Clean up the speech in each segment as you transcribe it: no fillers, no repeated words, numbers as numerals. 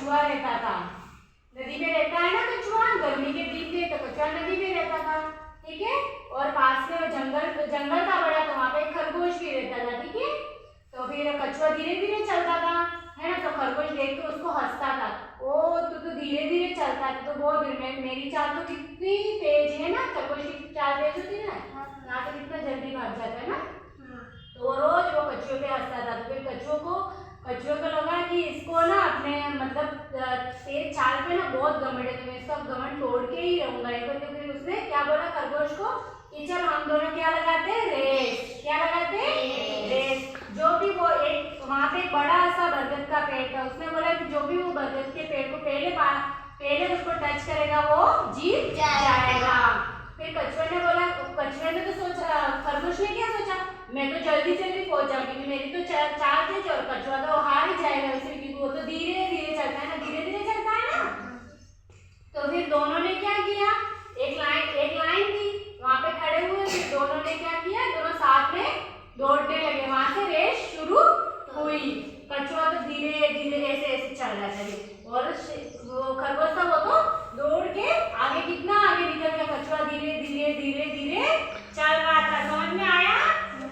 कछुआ रहता था। नदी में रहता है ना कछुआ, गर्मी के दिन थे तो कछुआ नदी में रहता था, ठीक है। और पास में जंगल था बड़ा, तो वहाँ पे एक खरगोश भी रहता था, ठीक है। तो फिर कछुआ धीरे धीरे चलता था, है ना। तो खरगोश देख के उसको हंसता था, ओ तू तो धीरे धीरे चलता है, तो बहुत मेरी चाल तो कितनी तेज है ना। खरगोश की चाल तेज होती है ना, यहाँ तो कितना जल्दी भाग जाता है ना। तो वो रोज वो कछुए पे हंसता था। तो फिर कछुए को लगा कि इसको ना अपने मतलब तेज चाल पे ना बहुत घमंड है, तो मैं इसका घमंड तोड़ के ही रहूंगा। तो फिर उसने क्या बोला खरगोश को कि चल हम दोनों क्या लगाते हैं, रेस। क्या लगाते हैं, रेस। जो भी वो एक वहाँ पे एक बड़ा सा बरगद का पेड़ था, उसने बोला कि जो भी वो बरगद के पेड़ को पहले उसको टच करेगा वो जीत जाएगा। फिर कछुए ने तो सोचा, खरगोश ने क्या सोचा, मैं तो जल्दी जल्दी पहुंच जाऊंगी क्योंकि मेरी तो चाल तेज है, और कछुआ तो हार ही जाएगा वैसे भी, क्योंकि वो तो धीरे धीरे चलता है ना, धीरे धीरे चलता है ना। तो फिर दोनों ने क्या किया, एक लाइन थी, वहां पे खड़े हुए। फिर दोनों ने क्या किया, दोनों साथ में दौड़ने लगे। वहां से रेस शुरू हुई। कछुआ तो धीरे धीरे ऐसे चल रहा था, और वो खरगोश था वो तो दौड़ के आगे, कितना आगे निकल गया। कछुआ धीरे धीरे धीरे धीरे चल रहा था। समझ में आया,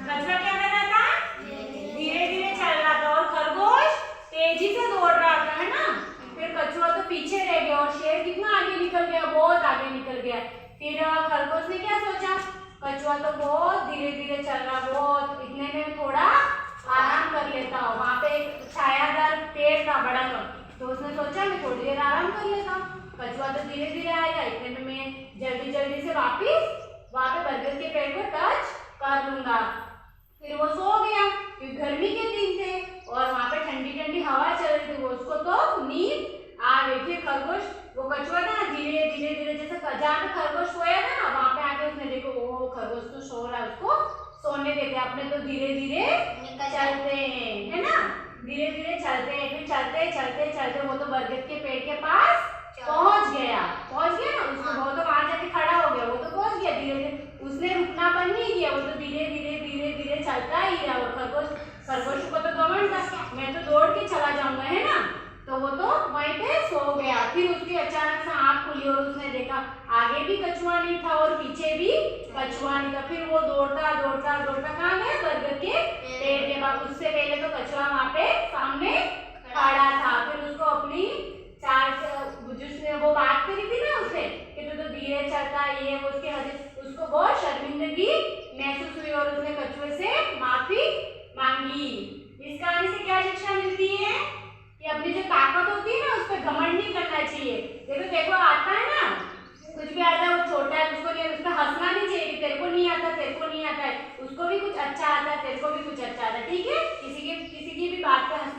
कछुआ क्या कर रहा था, धीरे धीरे चल रहा था, और खरगोश तेजी से दौड़ रहा था, है ना। फिर कछुआ तो पीछे रह गया, और शेर कितना आगे निकल गया, बहुत आगे निकल गया। फिर खरगोश ने क्या सोचा, कछुआ तो बहुत धीरे धीरे चल रहा, बहुत, इतने में थोड़ा आराम कर लेता हूँ। वहाँ पे एक छायादार पेड़ था बड़ा सा, तो उसने सोचा मैं थोड़ी देर आराम कर लेता हूँ। कछुआ तो धीरे धीरे आएगा, इतने में मैं जल्दी जल्दी से वापिस वहाँ पे बरगद के पेड़ को टच कर लूंगा। फिर वो सो गया, क्योंकि गर्मी के दिन थे और वहाँ पे ठंडी ठंडी हवा चल रही थी, उसको तो नींद आ गई। फिर खरगोश, वो कछुआ था ना, धीरे धीरे धीरे जैसे जहाँ पे खरगोश सोया था ना, वहाँ पे आके उसने देखो वो खरगोश तो सो रहा है, उसको सोने देते, अपने तो धीरे धीरे चलते हैं, है ना, धीरे धीरे चलते हैं। फिर चलते चलते चलते वो तो बरगद के पेड़ के पास पहुंच गया ना, उसको वो तो वहां जाके खड़ा हो गया, वो तो पहुंच गया धीरे धीरे, उसने रुकना बंद नहीं किया, वो तो धीरे धीरे धीरे धीरे चलता ही रहा। और खरगोश को तो घमंड था, मैं तो दौड़ के चला जाऊंगा, है ना। तो वो तो वहीं पे सो गया। फिर उसकी अचानक से आंख खुली और उसने देखा आगे भी कछुआ नहीं था और पीछे भी कछुआ नहीं था। फिर वो दौड़ता दौड़ता दौड़ता कहाँ गया, बरगद के पेड़ के पास। उससे पहले तो कछुआ वहाँ पे सामने खड़ा था। फिर उसको अपनी जिसने वो बात करी थी ना उससे कि तू तो धीरे चलता ये उसको बहुत शर्मिंदगी महसूस हुई और उसने कछुए से माफी मांगी। इस कहानी से क्या शिक्षा मिलती है कि अपनी जो ताकत होती है ना उस पर घमंड नहीं करना चाहिए। देखो आता है ना, कुछ भी आता है, वो छोटा है, उसको नहीं, उस पर हंसना नहीं चाहिए कि तेरे को नहीं आता है, उसको भी कुछ अच्छा आता है, तेरे को भी कुछ अच्छा आता है, ठीक है। किसी की भी बात पे हंसना